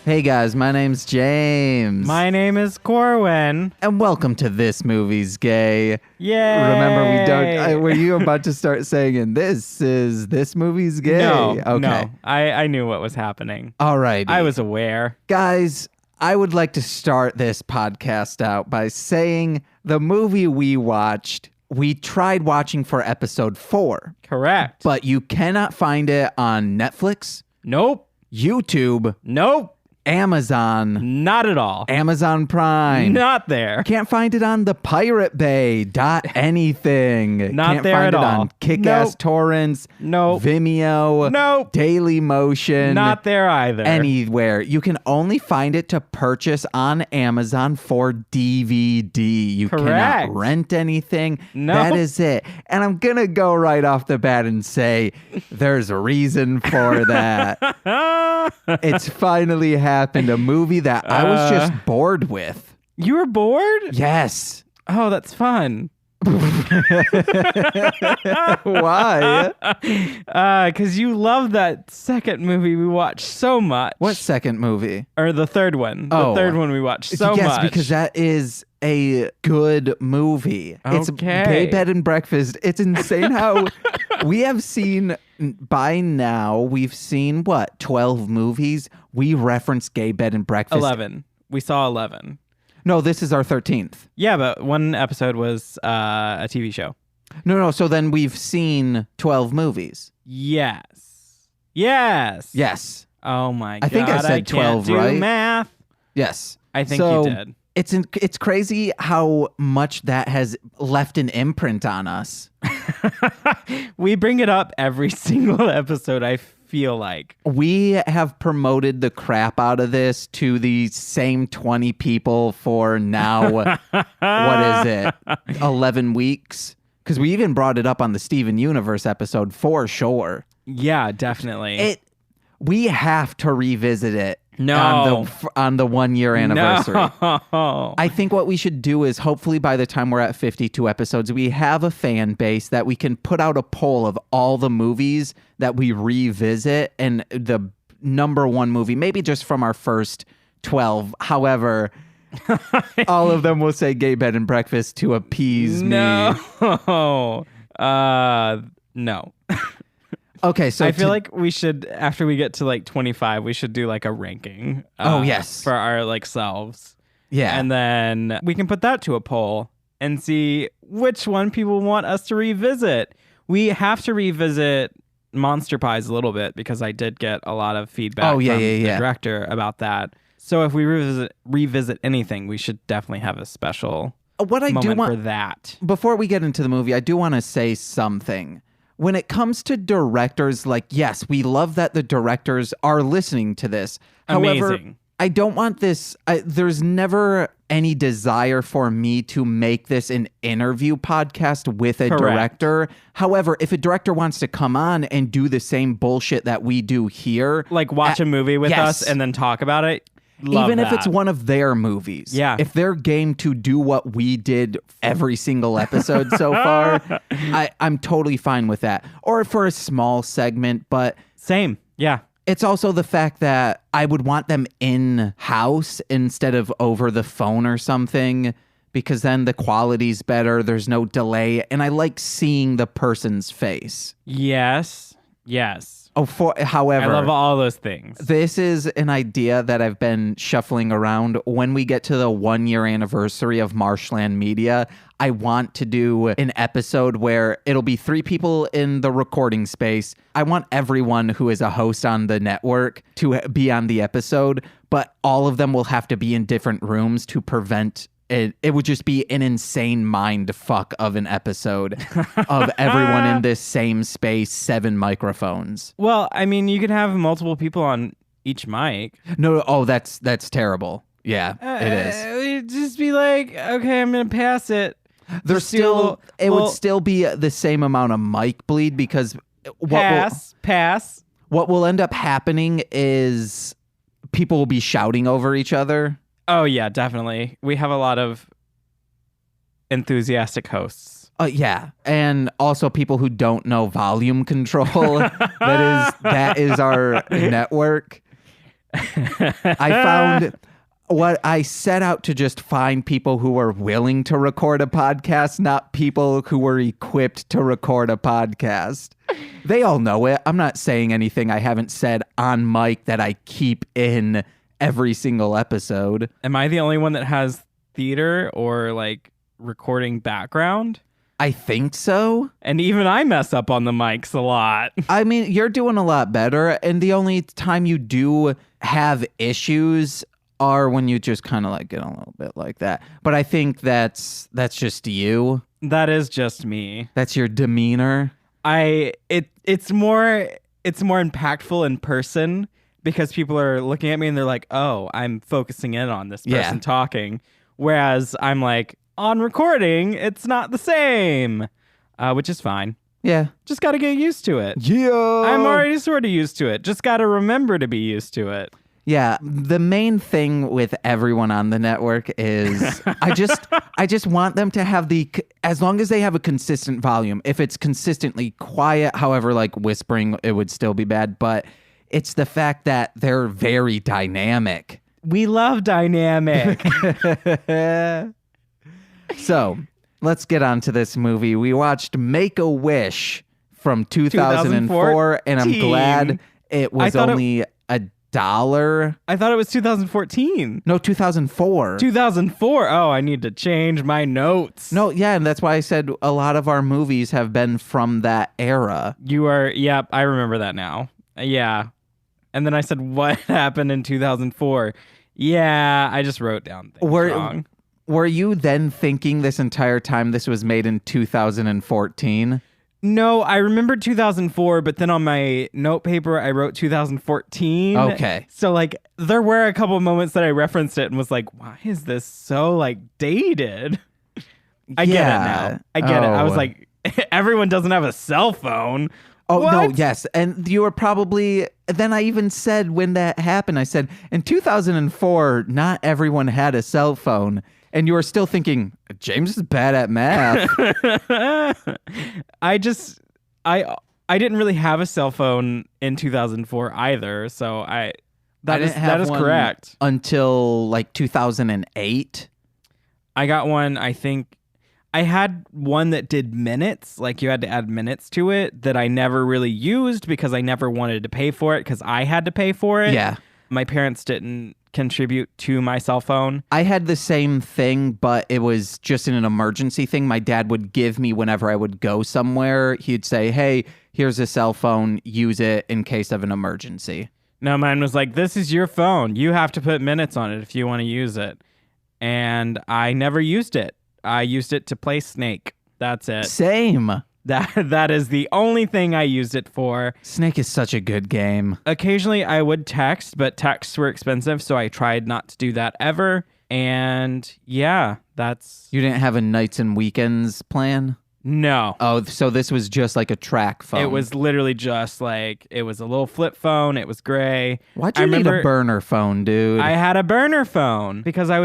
Hey guys, my name's James. My name is Corwyn. And welcome to This Movie's Gay. Yay! Remember, we don't... were you about to start saying, This Movie's Gay? No, okay. no. I knew what was happening. All right. I was aware. Guys, I would like to start this podcast out by saying the movie we watched, we tried watching for episode 4. Correct. But you cannot find it on Netflix, Nope. YouTube, Nope. Amazon, Not at all. Amazon Prime. Not there. Can't find it on the Pirate Bay. Anything. Not Can't there find at it all. on Kick-Ass Nope. Torrents. Nope. Vimeo. Nope. Daily Motion. Not there either. Anywhere. You can only find it to purchase on Amazon for DVD. You Correct. cannot rent anything. No. That is it. And I'm going to go right off the bat and say there's a reason for that. It's finally happened. A movie that I was just bored with. You were bored? Yes. Oh, that's fun. Why? Because you love that second movie we watched so much. What second movie? Or the third one. Oh. The third one we watched so much. Yes, because that is a good movie. It's Okay. Gay Bed and Breakfast. It's insane how we have seen, by now, we've seen, 12 movies? We reference Gay Bed and Breakfast. 11. We saw 11. No, this is our 13th. Yeah, but one episode was a TV show. No, so then we've seen 12 movies. Yes. Yes. Oh my god. I think I said 12, can't do right? math. Yes. I think So, you did. It's crazy how much that has left an imprint on us. We bring it up every single episode, I feel like. We have promoted the crap out of this to the same 20 people for now, what is it, 11 weeks? Because we even brought it up on the Steven Universe episode for sure. Yeah, definitely. We have to revisit it. No. On the 1 year anniversary. No. I think what we should do is hopefully by the time we're at 52 episodes, we have a fan base that we can put out a poll of all the movies that we revisit and the number one movie, maybe just from our first 12. However, all of them will say Gay Bed and Breakfast to appease me. No. No. Okay, so I feel like we should, after we get to like 25, we should do like a ranking. Oh, yes. For our like selves. Yeah. And then we can put that to a poll and see which one people want us to revisit. We have to revisit Monster Pies a little bit because I did get a lot of feedback from the director about that. So if we revisit anything, we should definitely have a special moment for that. Before we get into the movie, I do want to say something. When it comes to directors, like, yes, we love that the directors are listening to this. However, Amazing. I don't want this. There's never any desire for me to make this an interview podcast with a director. However, if a director wants to come on and do the same bullshit that we do here, like watch a movie with us and then talk about it. Love even that. if it's one of their movies. Yeah. If they're game to do what we did every single episode so far, I'm totally fine with that. Or for a small segment, but... Same. Yeah. It's also the fact that I would want them in-house instead of over the phone or something, because then the quality's better, there's no delay, and I like seeing the person's face. Yes. However, I love all those things. This is an idea that I've been shuffling around. When we get to the 1 year anniversary of Marshland Media, I want to do an episode where it'll be 3 people in the recording space. I want everyone who is a host on the network to be on the episode, but all of them will have to be in different rooms to prevent it would just be an insane mind fuck of an episode of everyone in this same space, 7 microphones. Well, I mean, you could have multiple people on each mic. No, that's terrible. Yeah, it is. Just be like, okay, I'm going to pass it. There's still, it would still be the same amount of mic bleed because pass. What will end up happening is people will be shouting over each other. Oh, yeah, definitely. We have a lot of enthusiastic hosts. Yeah. And also people who don't know volume control. that is our network. I found what I set out to just find people who were willing to record a podcast, not people who were equipped to record a podcast. They all know it. I'm not saying anything I haven't said on mic that I keep in every single episode. Am I the only one that has theater or like recording background? I think so. And even I mess up on the mics a lot. I mean, you're doing a lot better. And the only time you do have issues are when you just kind of like get a little bit like that. But I think that's just you. That is just me. That's your demeanor. It's more impactful in person because people are looking at me and they're like, oh, I'm focusing in on this person talking. Whereas I'm like, on recording, it's not the same, which is fine. Yeah. Just got to get used to it. Yeah. I'm already sort of used to it. Just got to remember to be used to it. Yeah. The main thing with everyone on the network is I just want them to have as long as they have a consistent volume. If it's consistently quiet, however, like whispering, it would still be bad. But it's the fact that they're very dynamic. We love dynamic. So let's get on to this movie. We watched Make-A-Wish from 2004, and I'm glad it was only $1. I thought it was 2014. No, 2004. 2004. Oh, I need to change my notes. No, yeah, and that's why I said a lot of our movies have been from that era. Yep, I remember that now. Yeah. And then I said, what happened in 2004? Yeah, I just wrote down things wrong. Were you then thinking this entire time this was made in 2014? No, I remember 2004, but then on my note paper, I wrote 2014. Okay. So, like, there were a couple of moments that I referenced it and was like, why is this so, like, dated? I get it now. I get it. I was like, everyone doesn't have a cell phone. Oh, what? No, yes. And you were probably... Then I even said when that happened, I said, in 2004, not everyone had a cell phone. And you were still thinking, James is bad at math. I didn't really have a cell phone in 2004 either. So that is correct. Until like 2008. I got one, I think. I had one that did minutes, like you had to add minutes to it, that I never really used because I never wanted to pay for it because I had to pay for it. Yeah. My parents didn't contribute to my cell phone. I had the same thing, but it was just in an emergency thing. My dad would give me whenever I would go somewhere. He'd say, hey, here's a cell phone. Use it in case of an emergency. No, mine was like, this is your phone. You have to put minutes on it if you want to use it. And I never used it. I used it to play Snake. That's it. Same. That is the only thing I used it for. Snake is such a good game. Occasionally I would text, but texts were expensive, so I tried not to do that ever. And yeah, that's... You didn't have a nights and weekends plan? No. Oh, so this was just like a track phone. It was literally just like, it was a little flip phone. It was gray. Why'd you need a burner phone, dude? I had a burner phone because I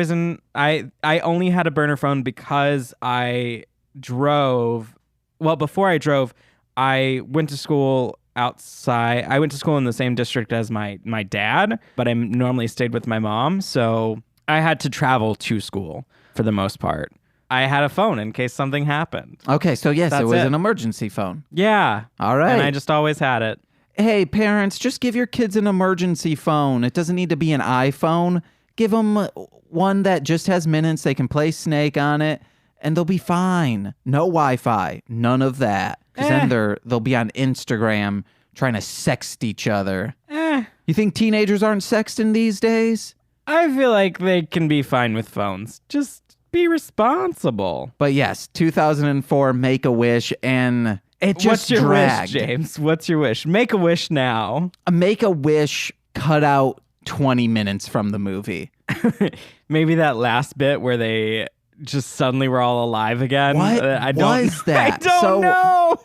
only had a burner phone because I drove. Well, before I drove, I went to school outside. I went to school in the same district as my dad, but I normally stayed with my mom. So I had to travel to school for the most part. I had a phone in case something happened. Okay, so yes, it was an emergency phone. Yeah. All right. And I just always had it. Hey, parents, just give your kids an emergency phone. It doesn't need to be an iPhone. Give them one that just has minutes. They can play Snake on it, and they'll be fine. No Wi-Fi. None of that. Because then they'll be on Instagram trying to sext each other. You think teenagers aren't sexting these days? I feel like they can be fine with phones. Just be responsible. But yes, 2004, Make-A-Wish, and it just What's your dragged. wish, James? What's your wish? Make a wish now. A Make-A-Wish cut out 20 minutes from the movie. Maybe that last bit where they just suddenly were all alive again. What was that? I don't know.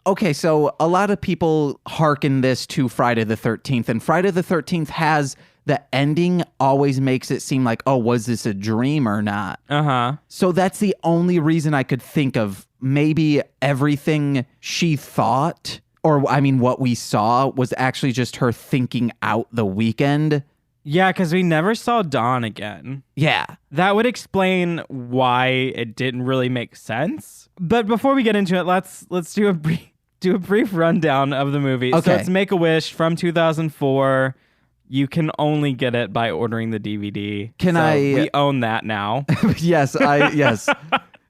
Okay, so a lot of people hearken this to Friday the 13th, and Friday the 13th has the ending always makes it seem like, oh, was this a dream or not? Uh-huh. So that's the only reason I could think of. Maybe everything she thought or I mean, what we saw was actually just her thinking out the weekend. Yeah, because we never saw Dawn again. Yeah. That would explain why it didn't really make sense. But before we get into it, let's do a brief rundown of the movie. Okay. So it's Make-A-Wish from 2004. You can only get it by ordering the DVD. We own that now. Yes. Yes.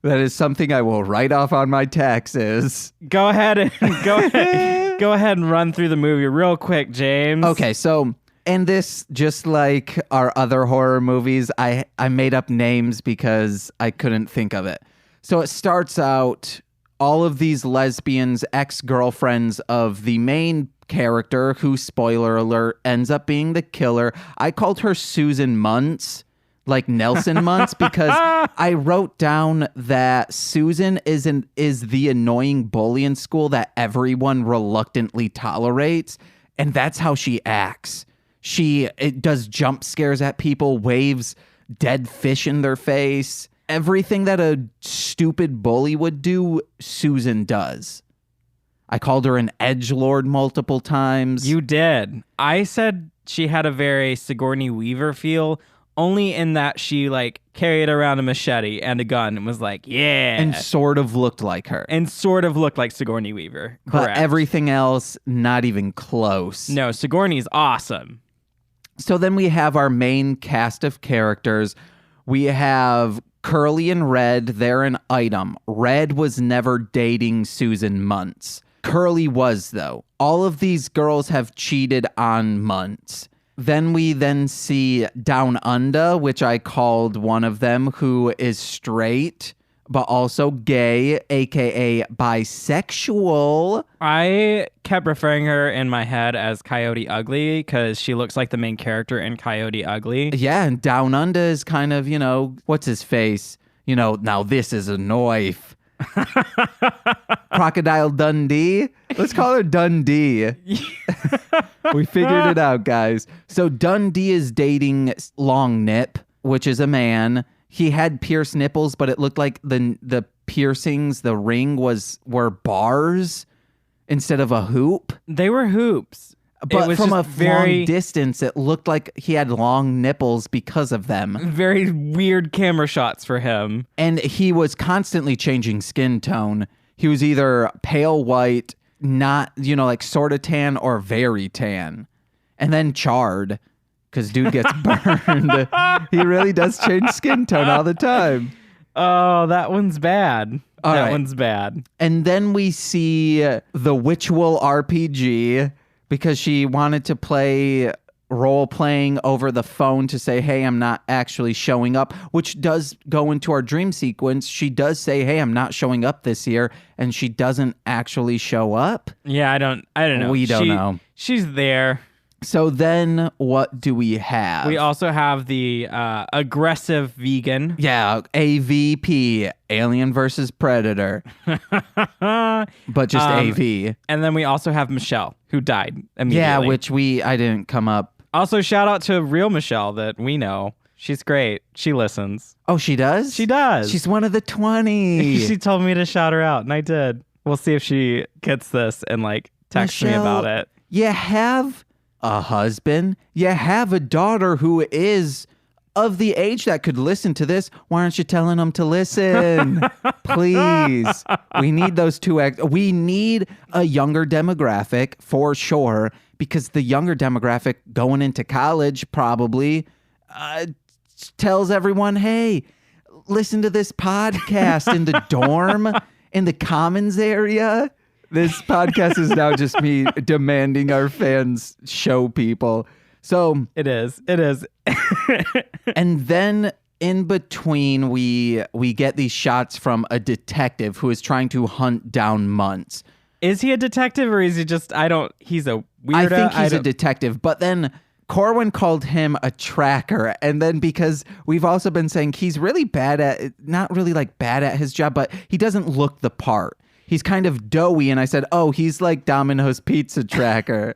That is something I will write off on my taxes. Go ahead and run through the movie real quick, James. Okay, so, and this, just like our other horror movies, I made up names because I couldn't think of it. So it starts out, all of these lesbians, ex-girlfriends of the main character, who, spoiler alert, ends up being the killer. I called her Susan Muntz, like Nelson Muntz, because I wrote down that Susan is the annoying bully in school that everyone reluctantly tolerates, and that's how she acts. It does jump scares at people, waves dead fish in their face. Everything that a stupid bully would do, Susan does. I called her an edgelord multiple times. You did. I said she had a very Sigourney Weaver feel, only in that she like carried around a machete and a gun and was like, yeah. And sort of looked like her. And sort of looked like Sigourney Weaver. Correct. But everything else, not even close. No, Sigourney's awesome. So then we have our main cast of characters. We have Curly and Red. They're an item. Red was never dating Susan Muntz. Curly was, though. All of these girls have cheated on Muntz. Then we see Down Under, which I called one of them, who is straight, but also gay, aka bisexual. I kept referring her in my head as Coyote Ugly because she looks like the main character in Coyote Ugly. Yeah, and Down Under is kind of, what's his face? Now this is a knife. Crocodile Dundee. Let's call her Dundee. We figured it out, guys. So Dundee is dating Long Nip, which is a man. He had pierced nipples, but it looked like the piercings, the ring were bars instead of a hoop. They were hoops. But from a long distance, it looked like he had long nipples because of them. Very weird camera shots for him. And he was constantly changing skin tone. He was either pale white, not, like sort of tan, or very tan. And then charred, because dude gets burned. He really does change skin tone all the time. Oh, that one's bad. One's bad. And then we see the Witchwool RPG, because she wanted to play role-playing over the phone to say, hey, I'm not actually showing up, which does go into our dream sequence. She does say, hey, I'm not showing up this year, and she doesn't actually show up. Yeah, I don't know. We don't know. She's there. So then what do we have? We also have the aggressive vegan. Yeah, AVP, Alien versus Predator. But just AV. And then we also have Michelle, who died immediately. Yeah, which I didn't come up. Also, shout out to real Michelle that we know. She's great. She listens. Oh, she does? She does. She's one of the 20. She told me to shout her out, and I did. We'll see if she gets this and text me about it. You have a husband. You have a daughter who is of the age that could listen to this. Why aren't you telling them to listen? Please. We need those two. We need a younger demographic for sure, because the younger demographic going into college probably tells everyone, hey, listen to this podcast in the dorm, in the commons area. This podcast is now just me demanding our fans show people. So it is. And then in between, we get these shots from a detective who is trying to hunt down Muntz. Is he a detective, or is he just, he's a weirdo? I think he's a detective, but then Corwyn called him a tracker. And then because we've also been saying he's really not really bad at his job, but he doesn't look the part. He's kind of doughy, and I said, oh, he's like Domino's pizza tracker.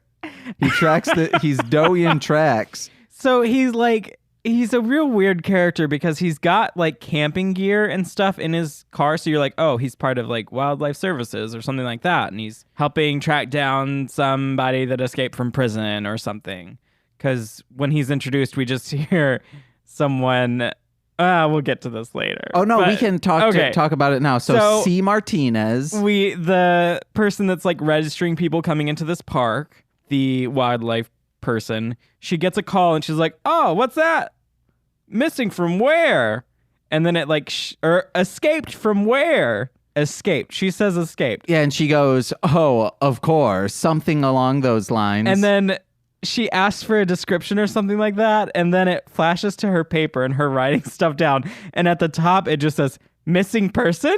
He's doughy and tracks. So he's like He's a real weird character because he's got like camping gear and stuff in his car. So you're like, oh, he's part of like wildlife services or something like that. And he's helping track down somebody that escaped from prison or something. Because when he's introduced, we just hear someone. We'll get to this later. Oh, no, we can talk about it now. So C. Martinez. The person that's like registering people coming into this park, the wildlife person, she gets a call and she's like, oh, what's that? Missing from where? And then it like, escaped from where? Escaped. She says escaped. Yeah, and she goes, oh, of course, something along those lines. And then she asks for a description or something like that, and then it flashes to her paper and her writing stuff down. And at the top, it just says missing person,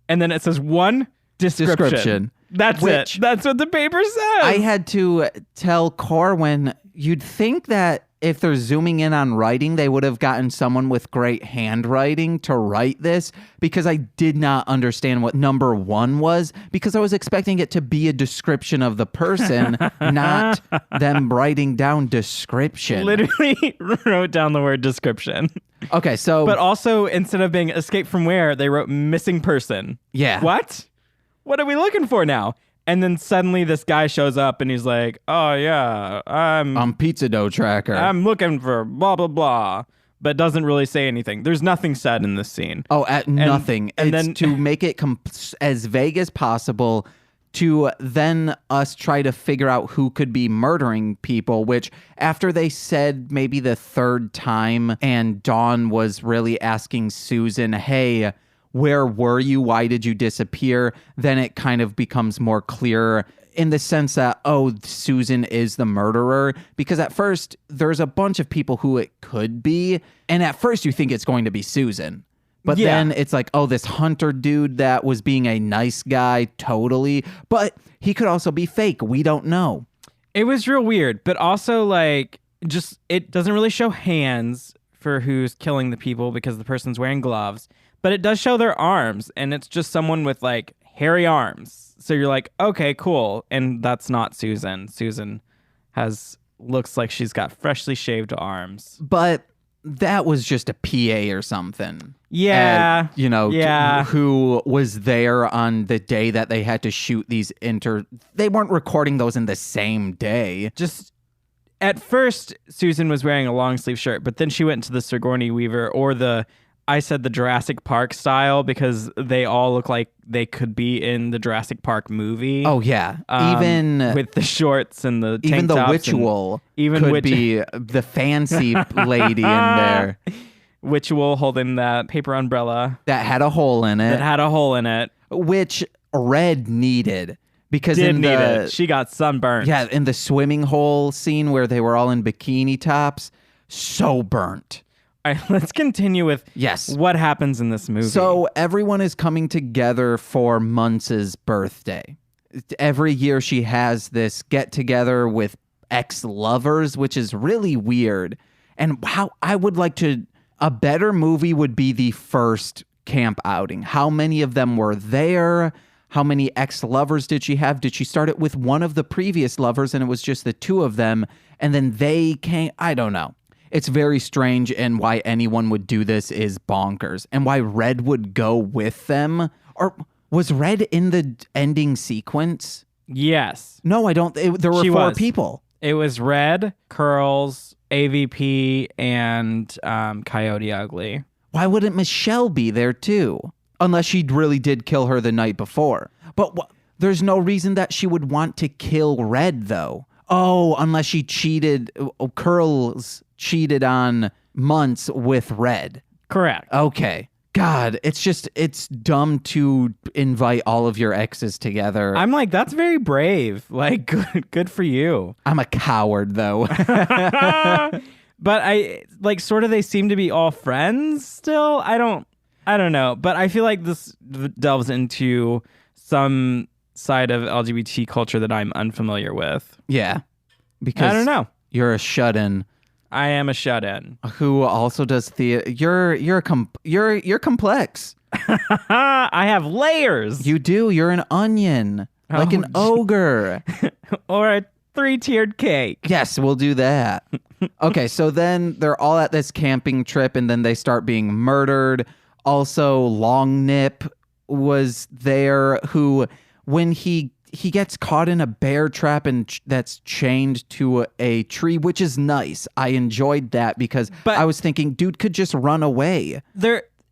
and then it says one description. That's it. That's what the paper says. I had to tell Corwyn, you'd think that if they're zooming in on writing, they would have gotten someone with great handwriting to write this, because I did not understand what number 1 was, because I was expecting it to be a description of the person, not them writing down description. Literally wrote down the word description. Okay, so... But also, instead of being escape from where, they wrote missing person. Yeah. What? What are we looking for now? And then suddenly this guy shows up and he's like, oh yeah, I'm Pizza Dough Tracker. I'm looking for blah, blah, blah. But doesn't really say anything. There's nothing said in this scene. Oh, nothing. And it's then to make it as vague as possible, to then us try to figure out who could be murdering people, which after they said maybe the 3rd time and Dawn was really asking Susan, hey, where were you? Why did you disappear? Then it kind of becomes more clear in the sense that, oh, Susan is the murderer. Because at first, there's a bunch of people who it could be. And at first, you think it's going to be Susan. But then it's like, oh, this Hunter dude that was being a nice guy, totally. But he could also be fake. We don't know. It was real weird. But also, like, just it doesn't really show hands for who's killing the people because the person's wearing gloves. But it does show their arms, and it's just someone with, like, hairy arms. So you're like, okay, cool. And that's not Susan. Susan looks like she's got freshly shaved arms. But that was just a PA or something. Yeah. Who was there on the day that they had to shoot these They weren't recording those in the same day. Just... At first, Susan was wearing a long sleeve shirt, but then she went into the Sigourney Weaver or the Jurassic Park style, because they all look like they could be in the Jurassic Park movie. Oh, yeah. Even with the shorts and the tank even the tops Witchual could be the fancy lady in there. Witchual holding that paper umbrella. That had a hole in it. Which Red needed. Because she got sunburned. Yeah, in the swimming hole scene where they were all in bikini tops, so burnt. All right, let's continue with what happens in this movie. So everyone is coming together for Monse's birthday. Every year she has this get-together with ex-lovers, which is really weird. And how I would like to... A better movie would be the first camp outing. How many of them were there? How many ex-lovers did she have? Did she start it with one of the previous lovers and it was just the 2 of them? And then they came... I don't know. It's very strange, and why anyone would do this is bonkers. And why Red would go with them. Or was Red in the ending sequence? Yes. No, I don't. There were 4 people. It was Red, Curls, AVP, and Coyote Ugly. Why wouldn't Michelle be there too? Unless she really did kill her the night before. But there's no reason that she would want to kill Red, though. Oh, unless she cheated. Curls cheated on Monse with Red. Correct. Okay. God, it's dumb to invite all of your exes together. I'm like, that's very brave. Like, good for you. I'm a coward, though. But they seem to be all friends still. I don't know. But I feel like this delves into some side of LGBT culture that I'm unfamiliar with. Yeah. Because I don't know. You're a shut-in. I am a shut-in. Who also does theater. You're complex. I have layers. You do. You're an onion. Like an ogre. Or a 3-tiered cake. Yes, we'll do that. Okay, so then they're all at this camping trip, and then they start being murdered. Also, Long Nip was there, who, when he gets caught in a bear trap and that's chained to a tree, which is nice. I enjoyed that because I was thinking, dude could just run away.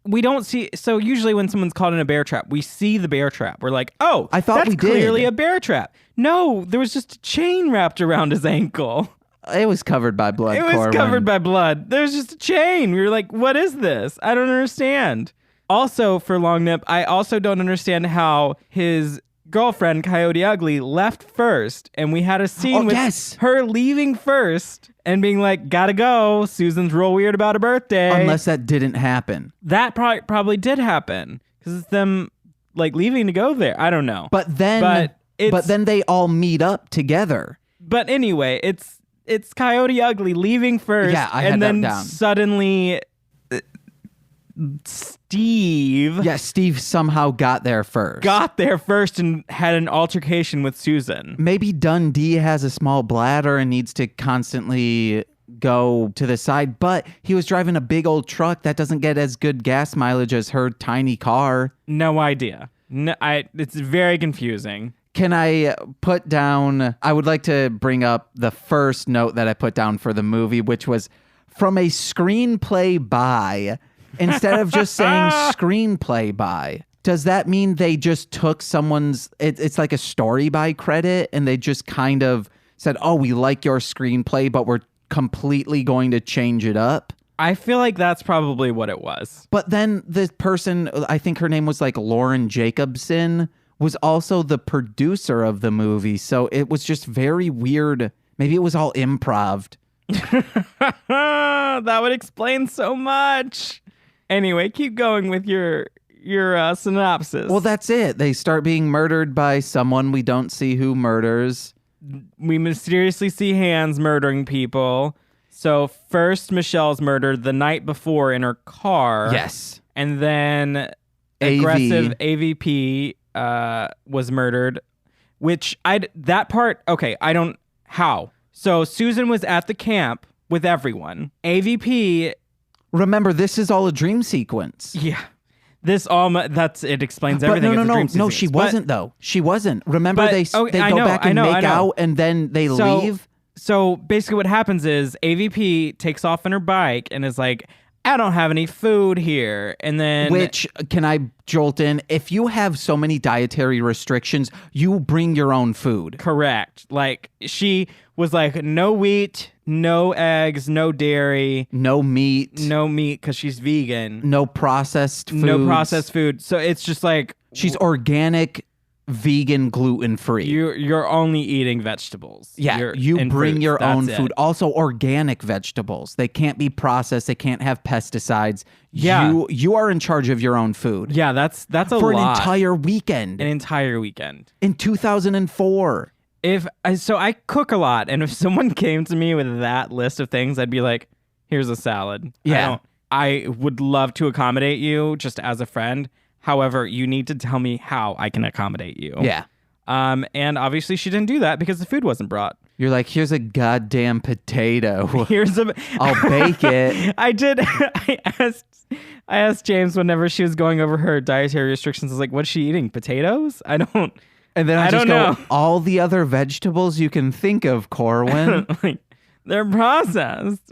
We don't see. So usually when someone's caught in a bear trap, we see the bear trap. We're like, oh, I thought that's clearly a bear trap. No, there was just a chain wrapped around his ankle. It was covered by blood. Covered by blood. There's just a chain. We were like, what is this? I don't understand. Also, for Long Nip, I also don't understand how his girlfriend, Coyote Ugly, left first, and we had a scene with her leaving first and being like, gotta go. Susan's real weird about her birthday. Unless that didn't happen. That probably did happen because it's them like leaving to go there. I don't know. But then they all meet up together. But anyway, it's Coyote Ugly leaving first. Yeah, I had that down. Suddenly Steve somehow got there first and had an altercation with Susan. Maybe Dundee has a small bladder and needs to constantly go to the side, but he was driving a big old truck that doesn't get as good gas mileage as her tiny car. No idea. It's very confusing. Can I put down, I would like to bring up the first note that I put down for the movie, which was from a screenplay by, instead of just saying screenplay by. Does that mean they just took someone's, it's like a story by credit, and they just kind of said, oh, we like your screenplay, but we're completely going to change it up? I feel like that's probably what it was. But then the person, I think her name was like Lauren Jacobson, was also the producer of the movie. So it was just very weird. Maybe it was all improv. That would explain so much. Anyway, keep going with your synopsis. Well, that's it. They start being murdered by someone we don't see who murders. We mysteriously see hands murdering people. So first Michelle's murdered the night before in her car. Yes. And then aggressive AVP was murdered, which how? So Susan was at the camp with everyone. AVP. Remember, this is all a dream sequence. Yeah. It explains everything. No, she wasn't though. She wasn't. Remember, they go back and make out and then they leave. So basically what happens is AVP takes off on her bike and is like, I don't have any food here. And then... Which, can I jolt in? If you have so many dietary restrictions, you bring your own food. Correct. Like, she was like, no wheat, no eggs, no dairy. No meat. No meat, because she's vegan. No processed food. No processed food. So it's just like... She's organic, vegan, gluten-free. You're only eating vegetables. Yeah, you bring fruits. your own That's food. It. Also, organic vegetables. They can't be processed. They can't have pesticides. Yeah. You are in charge of your own food. Yeah, that's a lot. For an entire weekend. An entire weekend. In 2004. So I cook a lot, and if someone came to me with that list of things, I'd be like, here's a salad. Yeah. I would love to accommodate you just as a friend. However, you need to tell me how I can accommodate you. Yeah. And obviously she didn't do that because the food wasn't brought. You're like, here's a goddamn potato. I'll bake it. I did. I asked James whenever she was going over her dietary restrictions. I was like, what's she eating? Potatoes? I don't. And then I just go, all the other vegetables you can think of, Corwyn. Like, they're processed.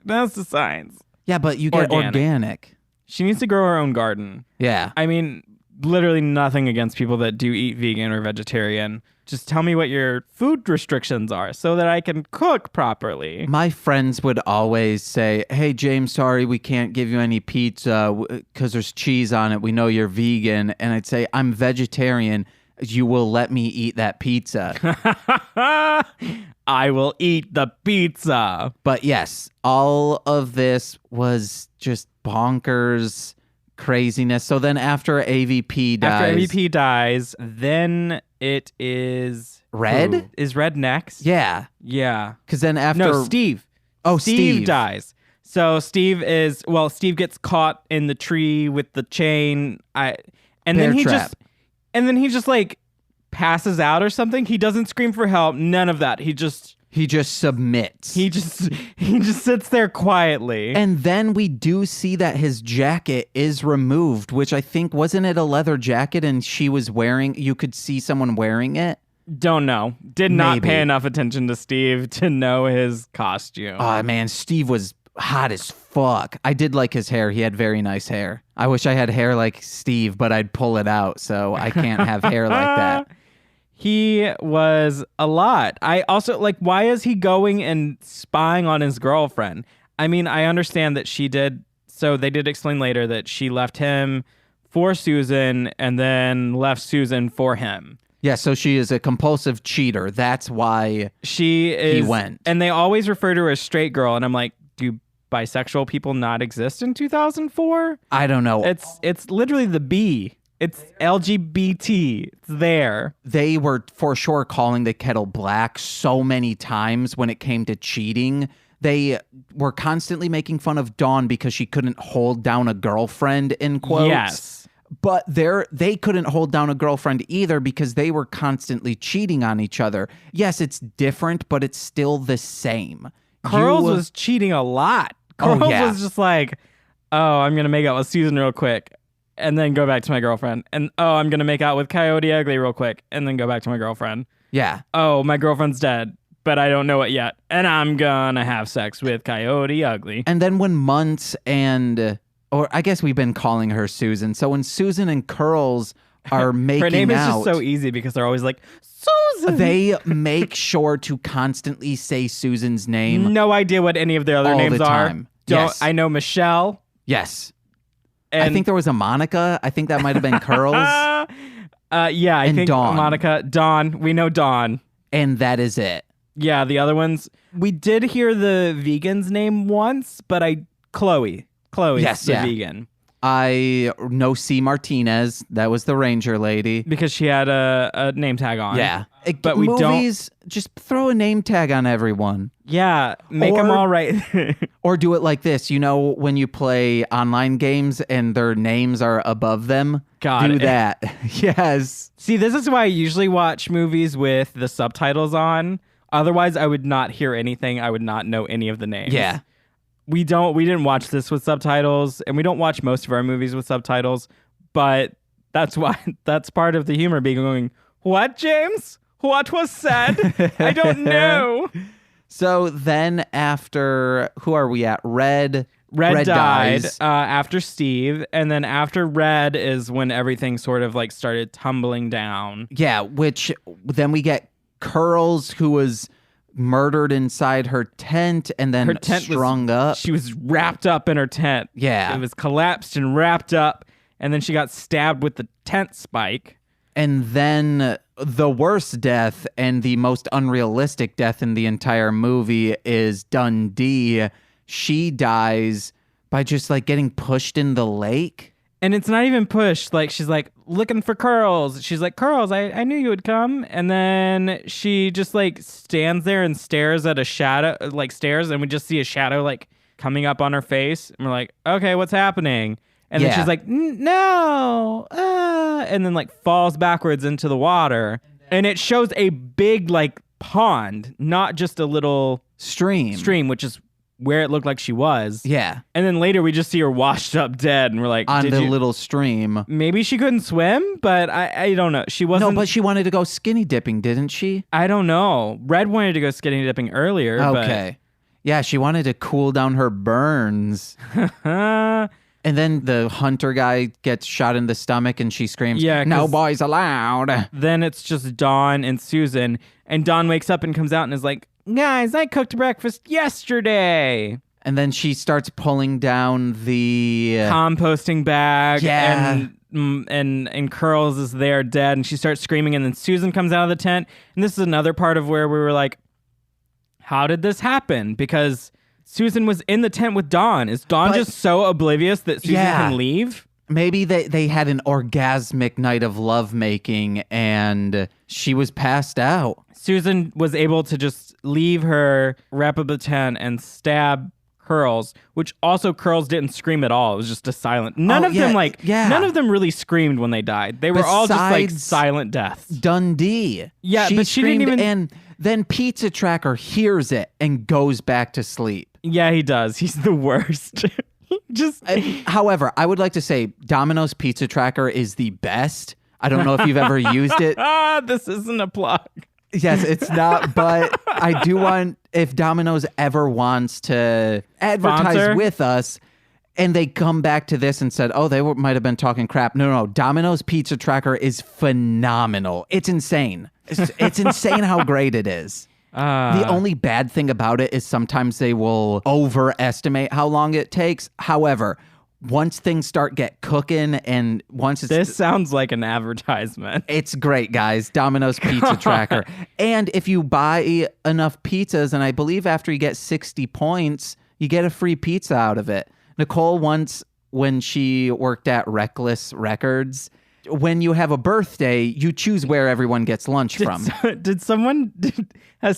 That's the science. Yeah, but you get organic. She needs to grow her own garden. Yeah. I mean, literally nothing against people that do eat vegan or vegetarian. Just tell me what your food restrictions are so that I can cook properly. My friends would always say, hey, James, sorry, we can't give you any pizza because there's cheese on it. We know you're vegan. And I'd say, I'm vegetarian. You will let me eat that pizza. I will eat the pizza. But yes, all of this was just bonkers craziness. So then after AVP dies... then it is... Red? Who? Is Red next? Yeah. Yeah. Because then after... No, Steve. Oh, Steve dies. So Steve gets caught in the tree with the chain. And then he just like passes out or something, he doesn't scream for help. None of that. He just submits. He just sits there quietly. And then we do see that his jacket is removed, which I think, wasn't it a leather jacket and you could see someone wearing it? Don't know. Did not pay enough attention to Steve to know his costume. Oh, man, Steve was hot as fuck. I did like his hair. He had very nice hair. I wish I had hair like Steve, but I'd pull it out, so I can't have hair like that. He was a lot. I also, why is he going and spying on his girlfriend? I mean, I understand that she did, so they did explain later that she left him for Susan and then left Susan for him. Yeah, so she is a compulsive cheater. That's why he went. And they always refer to her as straight girl, and I'm like, do bisexual people not exist in 2004? I don't know. It's literally the B. It's LGBT. It's there. They were for sure calling the kettle black so many times when it came to cheating. They were constantly making fun of Dawn because she couldn't hold down a girlfriend, in quotes. Yes. But they couldn't hold down a girlfriend either because they were constantly cheating on each other. Yes, it's different, but it's still the same. Curls was cheating a lot. Curls was just like, oh, I'm going to make out with Susan real quick and then go back to my girlfriend. And, oh, I'm going to make out with Coyote Ugly real quick and then go back to my girlfriend. Yeah. Oh, my girlfriend's dead, but I don't know it yet. And I'm going to have sex with Coyote Ugly. And then when Monse or I guess we've been calling her Susan. So when Susan and Curls are making out... Her name is just so easy because they're always like, Susan! They make sure to constantly say Susan's name. No idea what any of their other names are. Yes. I know Michelle. Yes. And I think there was a Monica. I think that might have been Curls. I think Dawn. Monica. Dawn. We know Dawn. And that is it. Yeah, the other ones. We did hear the vegan's name once, but Chloe's the vegan. I know C. Martinez. That was the Ranger lady. Because she had a name tag on. Yeah. But we movies, just throw a name tag on everyone. Yeah. Make them all right. Or do it like this. You know, when you play online games and their names are above them? Do that. Yes. See, this is why I usually watch movies with the subtitles on. Otherwise, I would not hear anything. I would not know any of the names. Yeah. We didn't watch this with subtitles, and we don't watch most of our movies with subtitles, but that's part of the humor, being going, what, James? What was said? I don't know. So then after, who are we at? Red died after Steve, and then after Red is when everything sort of started tumbling down. Yeah, which then we get Curls, who was murdered inside her tent and then her tent strung up. She was wrapped up in her tent. Yeah. It was collapsed and wrapped up, and then she got stabbed with the tent spike. And then the worst death and the most unrealistic death in the entire movie is Dundee. She dies by just getting pushed in the lake. And it's not even pushed. She's looking for Curls. She's like, Curls, I knew you would come. And then she just stands there and stares at a shadow, stares, and we just see a shadow coming up on her face. And we're like, okay, what's happening? And then she's like, no. And then falls backwards into the water. And it shows a big pond, not just a little stream, which is where it looked like she was. Yeah. And then later we just see her washed up dead, and we're like, on the little stream. Maybe she couldn't swim, but I don't know. She wasn't. No, but she wanted to go skinny dipping, didn't she? I don't know. Red wanted to go skinny dipping earlier. Okay. Yeah, she wanted to cool down her burns. And then the hunter guy gets shot in the stomach and she screams, no boys allowed. Then it's just Dawn and Susan. And Dawn wakes up and comes out and is like, guys, I cooked breakfast yesterday. And then she starts pulling down the composting bag. Yeah. And Curls is there dead, and she starts screaming, and then Susan comes out of the tent. And this is another part of where we were like, how did this happen? Because Susan was in the tent with Dawn. Is Dawn just so oblivious that Susan can leave? Maybe they had an orgasmic night of lovemaking and she was passed out. Susan was able to just leave her, wrap up the tent, and stab Curls, which also Curls didn't scream at all. It was just a silent. None of them really screamed when they died. They were all just like silent deaths. Dundee. Yeah, but she didn't even. And then Pizza Tracker hears it and goes back to sleep. Yeah, he does. He's the worst. However, I would like to say Domino's Pizza Tracker is the best. I don't know if you've ever used it. This isn't a plug. Yes, it's not, but I do want, if Domino's ever wants to advertise with us and they come back to this and said, oh, they might have been talking crap. No. Domino's Pizza Tracker is phenomenal. It's insane. It's insane how great it is. The only bad thing about it is sometimes they will overestimate how long it takes. However, once things start get cooking and once it's... This sounds like an advertisement. It's great, guys. Domino's Pizza Tracker. And if you buy enough pizzas, and I believe after you get 60 points, you get a free pizza out of it. Nicole once, when she worked at Reckless Records, when you have a birthday, you choose where everyone gets lunch from. Has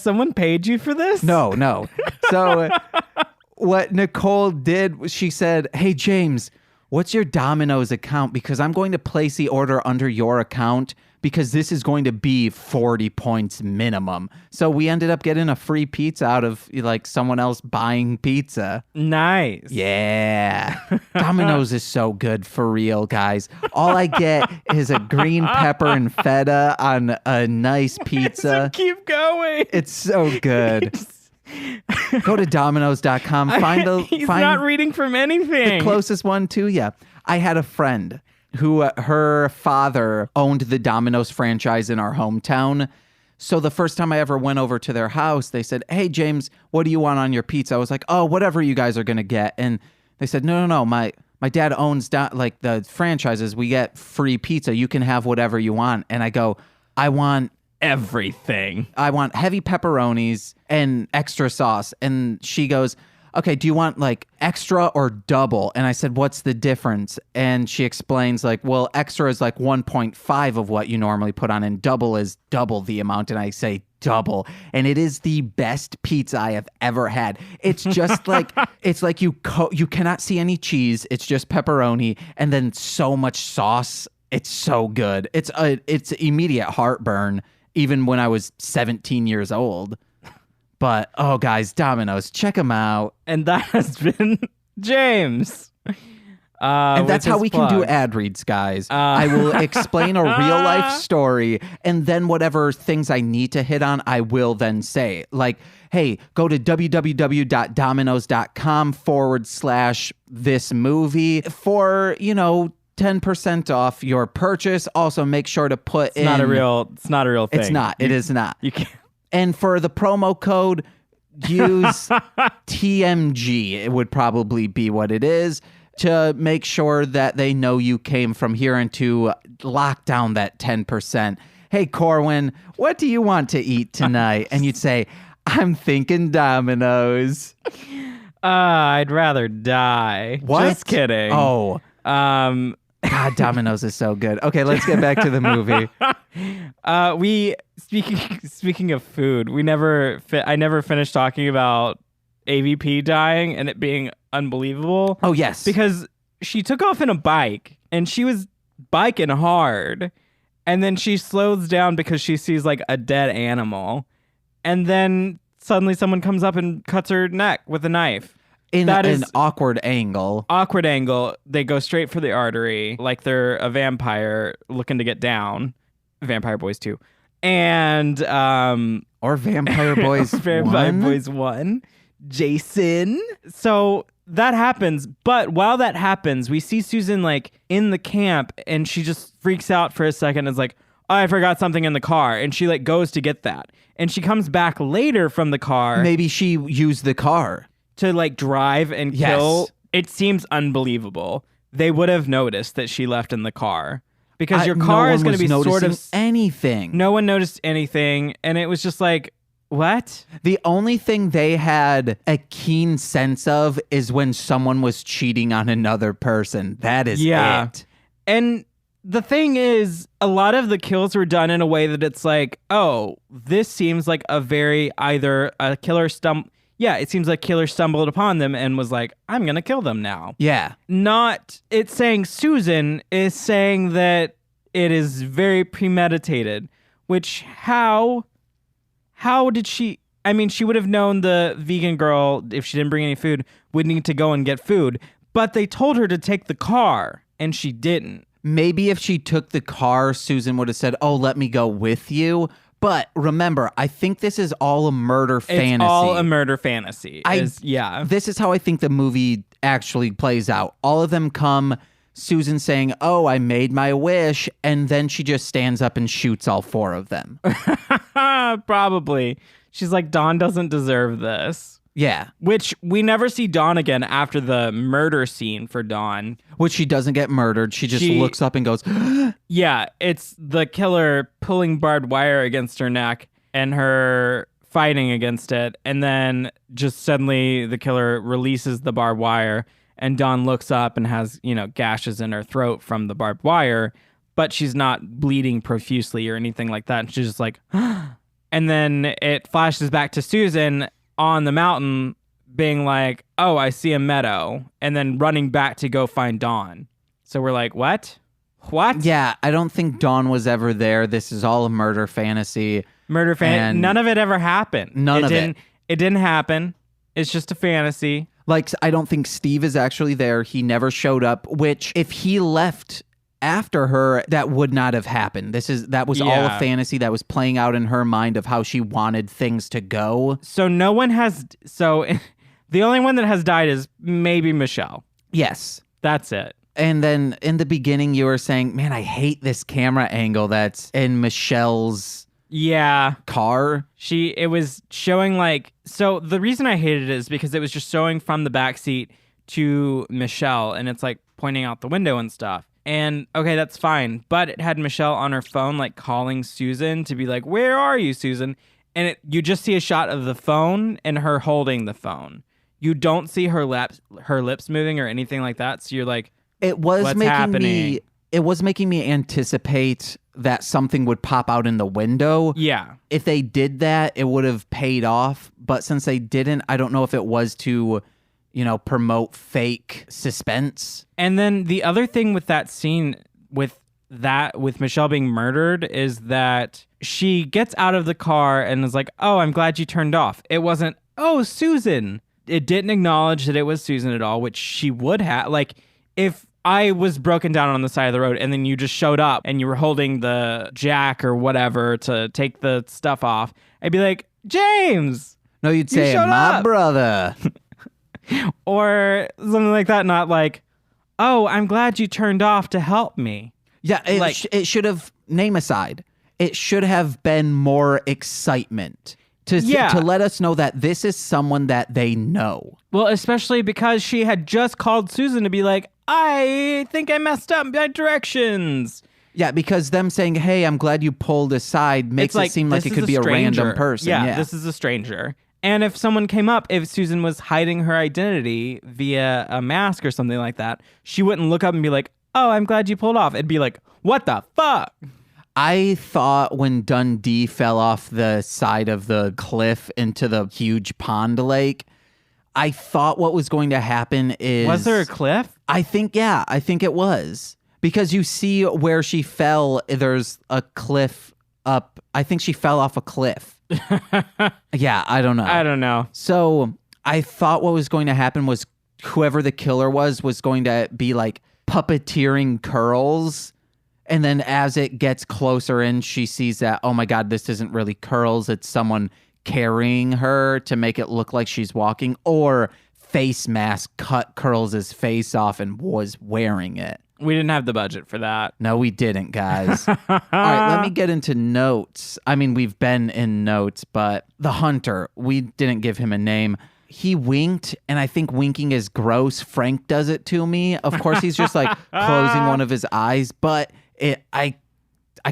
someone paid you for this? No. So... What Nicole did was she said, hey, James, what's your Domino's account? Because I'm going to place the order under your account because this is going to be 40 points minimum. So we ended up getting a free pizza out of like someone else buying pizza. Nice. Yeah. Domino's is so good for real, guys. All I get is a green pepper and feta on a nice pizza. Keep going. It's so good. Go to Domino's.com. He's not reading from anything. The closest one to you. I had a friend who her father owned the Domino's franchise in our hometown. So the first time I ever went over to their house, they said, hey, James, what do you want on your pizza? I was like, oh, whatever you guys are going to get. And they said, no. My dad owns like the franchises. We get free pizza. You can have whatever you want. And I go, I want everything. I want heavy pepperonis and extra sauce. And she goes, okay, do you want like extra or double? And I said, what's the difference? And she explains like, well, extra is like 1.5 of what you normally put on and double is double the amount. And I say double. And it is the best pizza I have ever had. It's just like, it's like you cannot see any cheese. It's just pepperoni and then so much sauce. It's so good. It's immediate heartburn. Even when I was 17 years old. But, oh, guys, Domino's, check them out. And that has been James. And that's how we can do ad reads, guys. I will explain a real-life story, and then whatever things I need to hit on, I will then say. Like, hey, go to www.dominos.com/this movie for, 10% off your purchase. Also, make sure to put in... It's not a real thing. It's not. It is not. You can't. And for the promo code, use TMG. It would probably be what it is to make sure that they know you came from here and to lock down that 10%. Hey, Corwyn, what do you want to eat tonight? And you'd say, I'm thinking Domino's. I'd rather die. What? Just kidding. Oh. God, Domino's is so good. Okay, let's get back to the movie. Speaking of food, I never finished talking about AVP dying and it being unbelievable. Oh, yes. Because she took off in a bike and she was biking hard. And then she slows down because she sees like a dead animal. And then suddenly someone comes up and cuts her neck with a knife. In an awkward angle. They go straight for the artery like they're a vampire looking to get down. Vampire Boys 2. And or Vampire Boys 1. Jason. So that happens, but while that happens, we see Susan like in the camp and she just freaks out for a second and is like, oh, I forgot something in the car. And she like goes to get that. And she comes back later from the car. Maybe she used the car to like drive and kill. It seems unbelievable. They would have noticed that she left in the car because your car is going to be sort of anything. No one noticed anything. And it was just like, what? The only thing they had a keen sense of is when someone was cheating on another person. That is it. And the thing is, a lot of the kills were done in a way that it's like, oh, this seems like a very either a killer yeah, it seems like killer stumbled upon them and was like, I'm going to kill them now. Yeah. Not, it's saying Susan is saying that it is very premeditated, which how did she, I mean, she would have known the vegan girl, if she didn't bring any food, would need to go and get food, but they told her to take the car and she didn't. Maybe if she took the car, Susan would have said, oh, let me go with you. But remember, I think this is all a murder fantasy. It's all a murder fantasy. Yeah. This is how I think the movie actually plays out. All of them come, Susan saying, oh, I made my wish, and then she just stands up and shoots all 4 of them. Probably. She's like, Dawn doesn't deserve this. Yeah. Which we never see Dawn again after the murder scene for Dawn. Which she doesn't get murdered. She just looks up and goes, yeah, it's the killer pulling barbed wire against her neck and her fighting against it. And then just suddenly the killer releases the barbed wire and Dawn looks up and has, gashes in her throat from the barbed wire, but she's not bleeding profusely or anything like that. And she's just like, and then it flashes back to Susan on the mountain being like, oh, I see a meadow, and then running back to go find Dawn. So we're like, what? Yeah, I don't think Dawn was ever there. This is all a murder fantasy. None of it ever happened. It didn't happen. It's just a fantasy. Like, I don't think Steve is actually there. He never showed up, which if he left after her, that would not have happened. That was all a fantasy that was playing out in her mind of how she wanted things to go. So the only one that has died is maybe Michelle. Yes. That's it. And then in the beginning you were saying, man, I hate this camera angle that's in Michelle's car. It was showing so the reason I hated it is because it was just showing from the backseat to Michelle and it's like pointing out the window and stuff. And okay, that's fine. But it had Michelle on her phone, like calling Susan to be like, where are you, Susan? And you just see a shot of the phone and her holding the phone. You don't see her lips moving or anything like that. So you're like, what's happening? It was making me anticipate that something would pop out in the window. Yeah. If they did that, it would have paid off. But since they didn't, I don't know if it was to promote fake suspense. And then the other thing with that scene with Michelle being murdered is that she gets out of the car and is like, oh, I'm glad you turned off. It wasn't, oh, Susan. It didn't acknowledge that it was Susan at all, which she would have. Like, if I was broken down on the side of the road and then you just showed up and you were holding the jack or whatever to take the stuff off, I'd be like, James. No, you'd say, my brother. Or something like that, not like, oh, I'm glad you turned off to help me. Yeah, it should have, name aside, it should have been more excitement to let us know that this is someone that they know. Well, especially because she had just called Susan to be like, I think I messed up my directions. Yeah, because them saying, hey, I'm glad you pulled aside makes it seem like it could be a random person. Yeah, this is a stranger. And if someone came up, if Susan was hiding her identity via a mask or something like that, she wouldn't look up and be like, oh, I'm glad you pulled off. It'd be like, what the fuck? I thought when Dundee fell off the side of the cliff into the huge pond lake, I thought what was going to happen is... Was there a cliff? I think it was. Because you see where she fell, there's a cliff up. I think she fell off a cliff. Yeah, I don't know. So I thought what was going to happen was whoever the killer was going to be like puppeteering curls. And then as it gets closer in, she sees that, oh my God, this isn't really curls. It's someone carrying her to make it look like she's walking, or face mask cut Curls' face off and was wearing it. We didn't have the budget for that. No, we didn't, guys. All right, let me get into notes. I mean, we've been in notes, but the hunter, we didn't give him a name. He winked, and I think winking is gross. Frank does it to me. Of course, he's just like closing one of his eyes, but I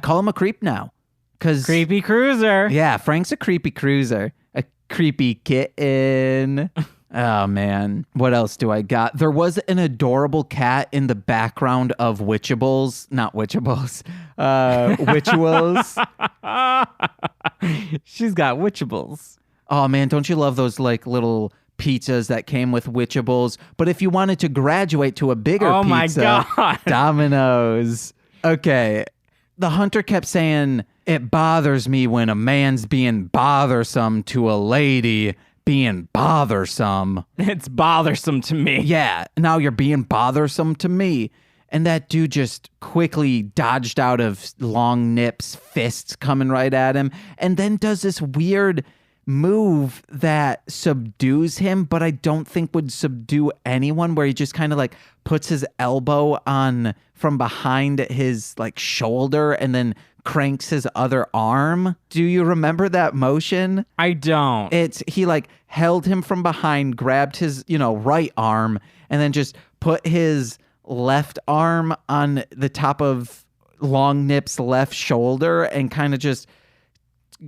call him a creep now. Creepy cruiser. Yeah, Frank's a creepy cruiser. A creepy kitten. Oh, man. What else do I got? There was an adorable cat in the background of Witchables. Not Witchables. Witchuals. She's got Witchables. Oh man, don't you love those like little pizzas that came with Witchables? But if you wanted to graduate to a bigger pizza, my God. Domino's. Okay. The hunter kept saying, it bothers me when a man's being bothersome to a lady being bothersome. It's bothersome to me. Yeah, now you're being bothersome to me. And that dude just quickly dodged out of Long Nip's fists coming right at him, and then does this weird move that subdues him, but I don't think would subdue anyone, where he just kind of like puts his elbow on from behind his like shoulder and then cranks his other arm. Do you remember that motion? I don't. He like held him from behind, grabbed his, right arm, and then just put his left arm on the top of Long Nip's left shoulder and kind of just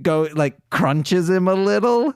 go like crunches him a little.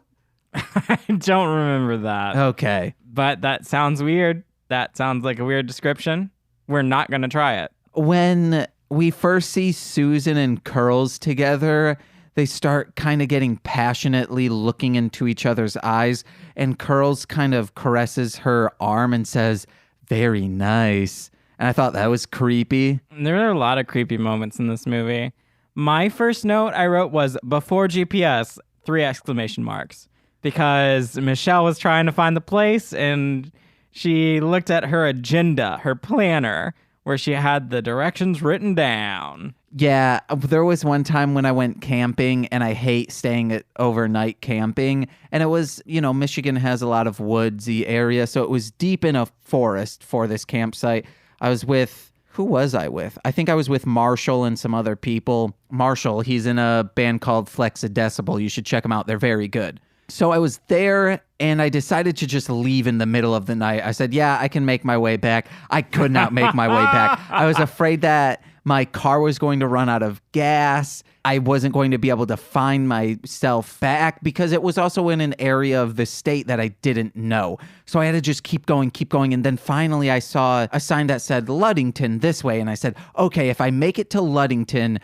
I don't remember that. Okay. But that sounds weird. That sounds like a weird description. We're not going to try it. When we first see Susan and Curls together, they start kind of getting passionately looking into each other's eyes, and Curls kind of caresses her arm and says, "Very nice." And I thought that was creepy. There are a lot of creepy moments in this movie. My first note I wrote was before GPS, 3 exclamation marks. Because Michelle was trying to find the place and she looked at her agenda, her planner, where she had the directions written down. Yeah, there was one time when I went camping, and I hate staying at overnight camping. And it was, Michigan has a lot of woodsy area, so it was deep in a forest for this campsite. I was with, who was I with? I think I was with Marshall and some other people. Marshall, he's in a band called Flexidecibel. You should check them out. They're very good. So I was there, and I decided to just leave in the middle of the night. I said, yeah, I can make my way back. I could not make my way back. I was afraid that my car was going to run out of gas. I wasn't going to be able to find myself back because it was also in an area of the state that I didn't know. So I had to just keep going. And then finally I saw a sign that said Ludington this way. And I said, okay, if I make it to Ludington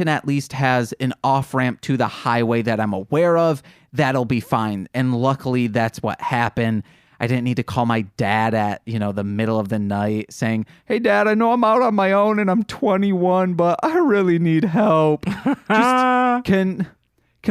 at least has an off-ramp to the highway that I'm aware of. That'll be fine. And luckily that's what happened. I didn't need to call my dad at, the middle of the night saying, "Hey, Dad, I know I'm out on my own and I'm 21, but I really need help. Just can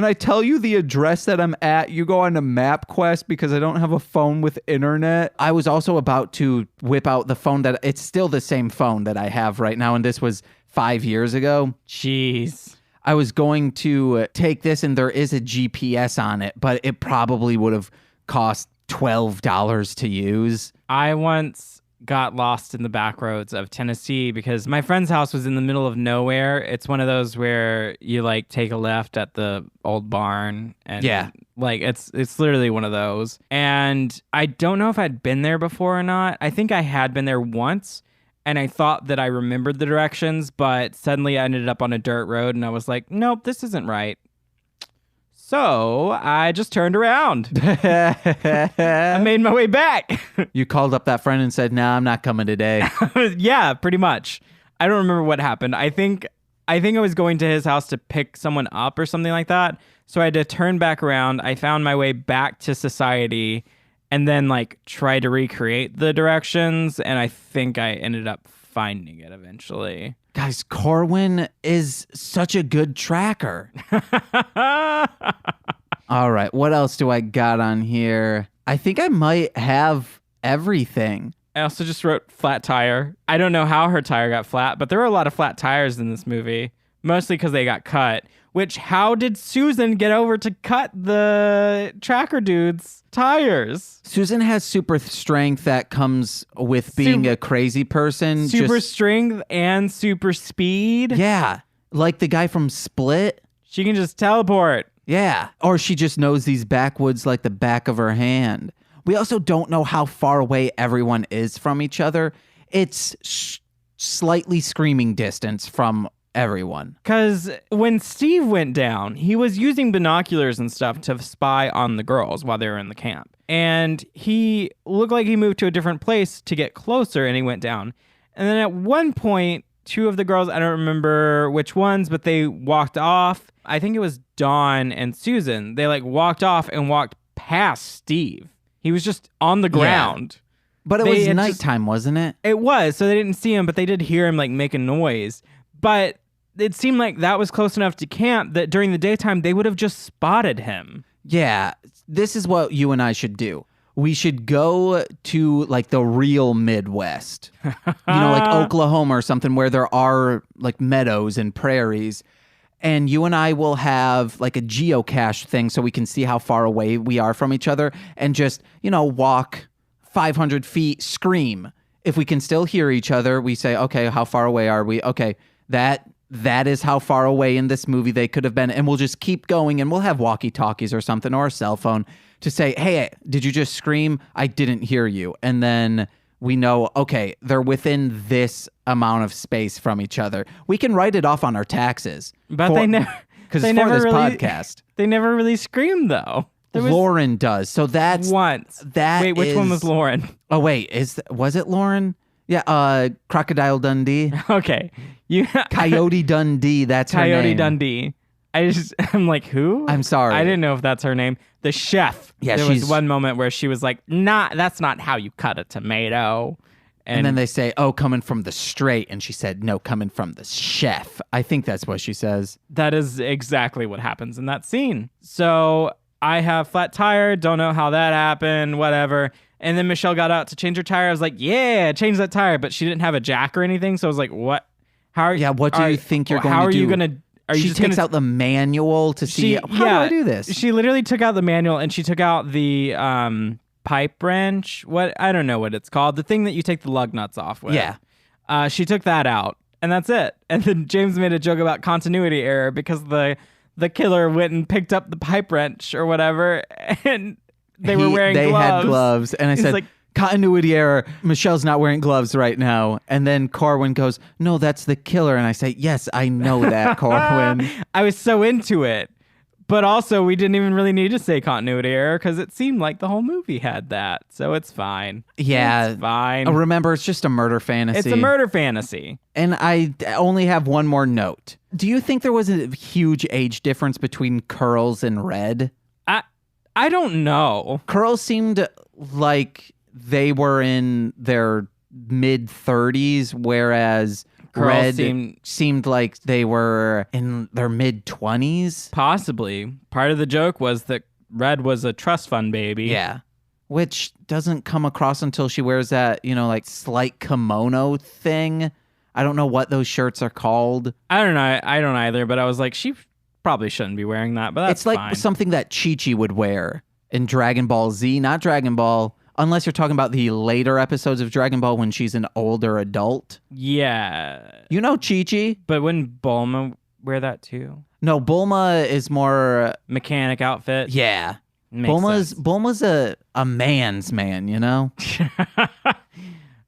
I tell you the address that I'm at? You go on a MapQuest because I don't have a phone with internet." I was also about to whip out the phone that it's still the same phone that I have right now. And this was 5 years ago. Jeez. I was going to take this, and there is a GPS on it, but it probably would have cost $12 to use. I once got lost in the back roads of Tennessee because my friend's house was in the middle of nowhere. It's one of those where you like take a left at the old barn, and like it's literally one of those. And I don't know if I'd been there before or not. I think I had been there once, and I thought that I remembered the directions, but suddenly I ended up on a dirt road, and I was like, nope, this isn't right. So I just turned around. I made my way back. You called up that friend and said, "Nah, I'm not coming today." Yeah, pretty much. I don't remember what happened. I think I was going to his house to pick someone up or something like that. So I had to turn back around. I found my way back to society and then like try to recreate the directions. And I think I ended up finding it eventually. Guys, Corwyn is such a good tracker. All right, what else do I got on here? I think I might have everything. I also just wrote flat tire. I don't know how her tire got flat, but there were a lot of flat tires in this movie, mostly because they got cut. Which, how did Susan get over to cut the tracker dude's tires? Susan has super strength that comes with being a crazy person. Super strength and super speed? Yeah, like the guy from Split. She can just teleport. Yeah, or she just knows these backwoods like the back of her hand. We also don't know how far away everyone is from each other. It's slightly screaming distance from everyone. Because when Steve went down, he was using binoculars and stuff to spy on the girls while they were in the camp. And he looked like he moved to a different place to get closer, and he went down. And then at one point, two of the girls, I don't remember which ones, but they walked off. I think it was Dawn and Susan. They like walked off and walked past Steve. He was just on the ground. Yeah. But it was nighttime, wasn't it? It was, so they didn't see him, but they did hear him like make a noise. But it seemed like that was close enough to camp that during the daytime they would have just spotted him. Yeah, this is what you and I should do. We should go to like the real Midwest, like Oklahoma or something where there are like meadows and prairies. And you and I will have like a geocache thing so we can see how far away we are from each other and just, walk 500 feet, scream. If we can still hear each other, we say, okay, how far away are we? Okay, that is how far away in this movie they could have been. And we'll just keep going and we'll have walkie-talkies or something or a cell phone to say, hey, did you just scream? I didn't hear you. And then we know, okay, they're within this amount of space from each other. We can write it off on our taxes. But they never, because for this podcast. They never really screamed though. Lauren does. So that's once. Wait, which one was Lauren? Oh wait, was it Lauren? Yeah, Crocodile Dundee. Okay. Coyote Dundee, that's her name. Coyote Dundee. I'm like, who? I'm sorry. I didn't know if that's her name. The chef. Yeah, there was one moment where she was like, that's not how you cut a tomato. And then they say, oh, coming from the straight. And she said, no, coming from the chef. I think that's what she says. That is exactly what happens in that scene. So I have flat tire. Don't know how that happened, whatever. And then Michelle got out to change her tire. I was like, yeah, change that tire. But she didn't have a jack or anything. So I was like, what? What do you think you're going to do? How are you going to... She takes out the manual to see, how do I do this? She literally took out the manual and she took out the pipe wrench. I don't know what it's called. The thing that you take the lug nuts off with. Yeah. She took that out and that's it. And then James made a joke about continuity error because the killer went and picked up the pipe wrench or whatever and they were wearing gloves. They had gloves. And I said... like, continuity error. Michelle's not wearing gloves right now. And then Corwyn goes, no, that's the killer. And I say, yes, I know that, Corwyn. I was so into it. But also, we didn't even really need to say continuity error because it seemed like the whole movie had that. So it's fine. Yeah. It's fine. Remember, it's just a murder fantasy. It's a murder fantasy. And I only have one more note. Do you think there was a huge age difference between Curls and Red? I don't know. Curls seemed like... they were in their mid-30s, whereas Red seemed like they were in their mid-20s. Possibly. Part of the joke was that Red was a trust fund baby. Yeah. Which doesn't come across until she wears that, like slight kimono thing. I don't know what those shirts are called. I don't know. I don't either, but I was like, she probably shouldn't be wearing that, but that's fine. It's like something that Chi-Chi would wear in Dragon Ball Z, not Dragon Ball... unless you're talking about the later episodes of Dragon Ball when she's an older adult. Yeah. You know Chi-Chi. But wouldn't Bulma wear that too? No, Bulma is more... mechanic outfit. Yeah. Bulma's a man's man,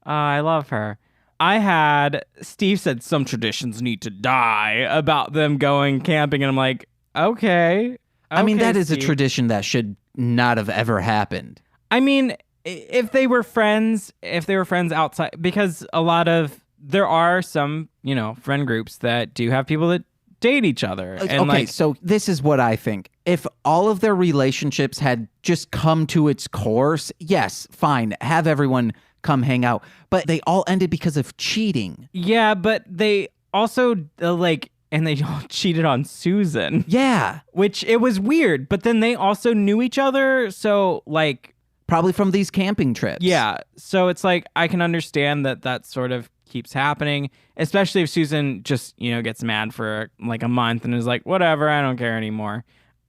I love her. Steve said some traditions need to die about them going camping. And I'm like, okay. I mean, that is Steve. A tradition that should not have ever happened. I mean... if they were friends outside, because there are some, friend groups that do have people that date each other. And okay, so this is what I think. If all of their relationships had just come to its course, yes, fine, have everyone come hang out. But they all ended because of cheating. Yeah, but they also, and they all cheated on Susan. Yeah. Which, it was weird, but then they also knew each other, so, probably from these camping trips. Yeah. So it's like, I can understand that sort of keeps happening, especially if Susan just, gets mad for a month and is like, whatever, I don't care anymore.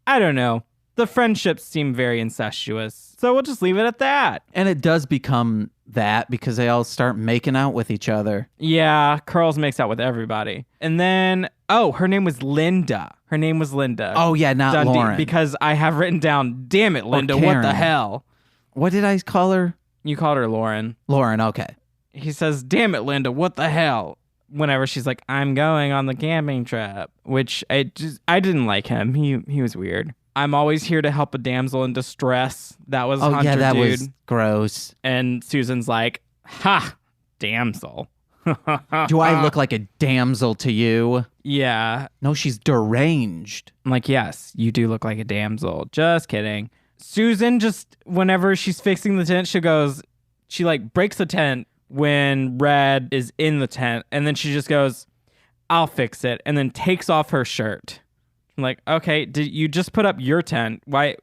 I don't know. The friendships seem very incestuous. So we'll just leave it at that. And it does become that because they all start making out with each other. Yeah. Curls makes out with everybody. And then, her name was Linda. Oh, yeah, not Dundee, Lauren. Because I have written down, damn it, Linda, what the hell? What did I call her? You called her Lauren. Lauren, okay. He says, damn it, Linda, what the hell? Whenever she's like, I'm going on the camping trip. Which, I didn't like him. He was weird. I'm always here to help a damsel in distress. That was Hunter, yeah, that dude. Was gross. And Susan's like, ha, damsel. Do I look like a damsel to you? Yeah. No, she's deranged. I'm like, yes, you do look like a damsel. Just kidding. Susan, just whenever she's fixing the tent, she like breaks the tent when Red is in the tent. And then she just goes, I'll fix it. And then takes off her shirt. I'm like, okay, did you just put up your tent? Why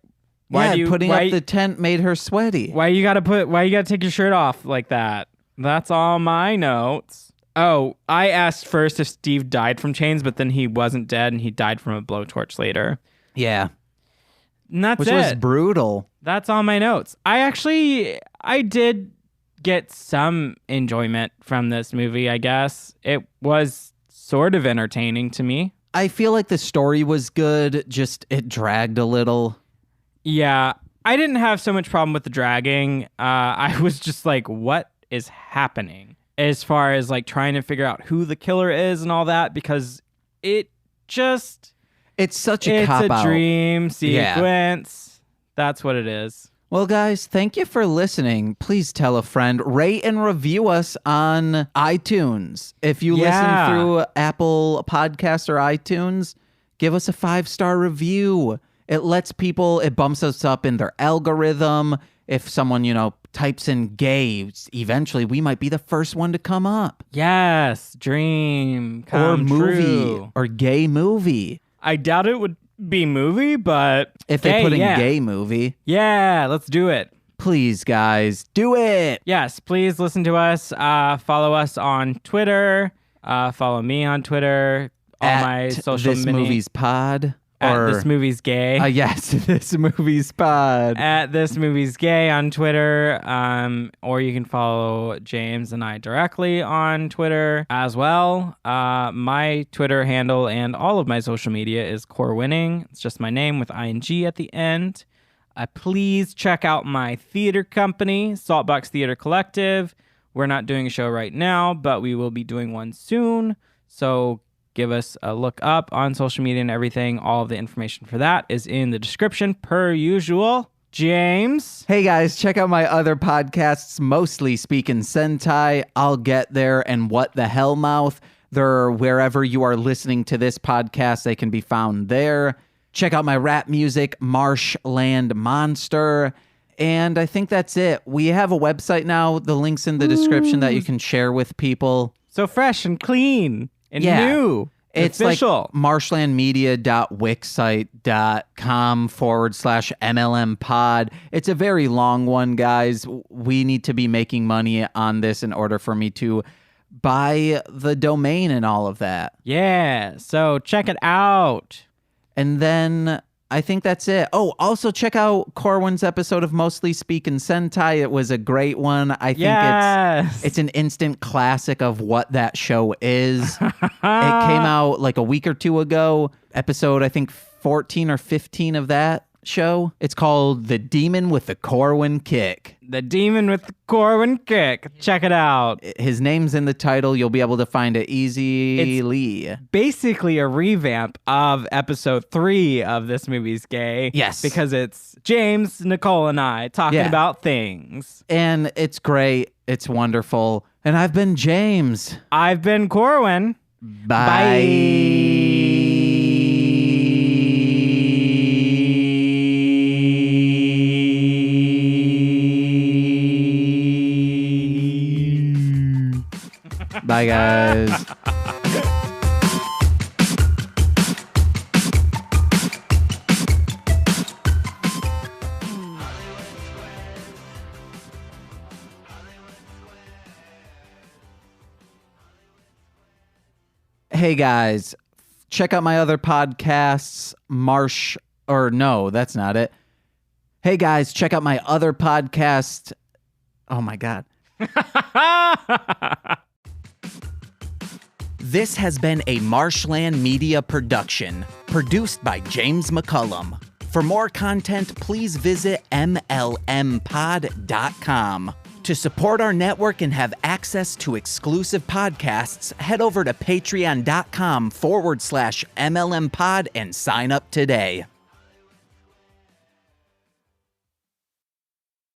putting up the tent made her sweaty. Why you gotta take your shirt off like that? That's all my notes. Oh, I asked first if Steve died from chains, but then he wasn't dead and he died from a blowtorch later. Yeah. And that's Which it. was brutal. That's all my notes. I did get some enjoyment from this movie, I guess. It was sort of entertaining to me. I feel like the story was good, just it dragged a little. Yeah, I didn't have so much problem with the dragging. I was just like, what is happening? As far as like trying to figure out who the killer is and all that, because it's such a cop-out. It's a dream sequence. Yeah. That's what it is. Well, guys, thank you for listening. Please tell a friend. Rate and review us on iTunes. If you listen through Apple Podcasts or iTunes, give us a 5-star review. It bumps us up in their algorithm. If someone, types in gay, eventually we might be the first one to come up. Yes, dream come or movie true. Or gay movie. I doubt it would be movie, but if they put in gay movie. Yeah, let's do it. Please, guys, do it. Yes, please listen to us. Follow us on Twitter. Follow me on Twitter. All my social This Movie's Pod. At This Movie's Gay. Yes, This Movie's Pod. At This Movie's Gay on Twitter. Or you can follow James and I directly on Twitter as well. My Twitter handle and all of my social media is Corwynning. It's just my name with ING at the end. Please check out my theater company, Saltbox Theatre Collective. We're not doing a show right now, but we will be doing one soon. So give us a look up on social media and everything. All of the information for that is in the description per usual. James? Hey guys, check out my other podcasts, Mostly Speaking Sentai, I'll Get There, and What the Hellmouth. They're wherever you are listening to this podcast, they can be found there. Check out my rap music, Marshland Monster. And I think that's it. We have a website now. The link's in the description that you can share with people. So fresh and clean. And new. It's official. Like marshlandmedia.wixsite.com/MLM pod. It's a very long one, guys. We need to be making money on this in order for me to buy the domain and all of that. Yeah. So check it out. And then I think that's it. Oh, also check out Corwyn's episode of Mostly Speaking Sentai. It was a great one. I think it's an instant classic of what that show is. It came out like a week or two ago. Episode, I think 14 or 15 of that show. It's called The Demon with the Corwyn Kick. The Demon with the Corwyn Kick. Check it out. His name's in the title. You'll be able to find it easily. It's basically a revamp of episode 3 of This Movie's Gay. Yes. Because it's James, Nicole, and I talking about things. And it's great. It's wonderful. And I've been James. I've been Corwyn. Bye. Bye, guys. Hey, guys. Check out my other podcasts, no, that's not it. Hey, guys, check out my other podcast. Oh, my God. This has been a Marshland Media production, produced by James McCullum. For more content, please visit mlmpod.com. To support our network and have access to exclusive podcasts, head over to patreon.com/MLMpod and sign up today.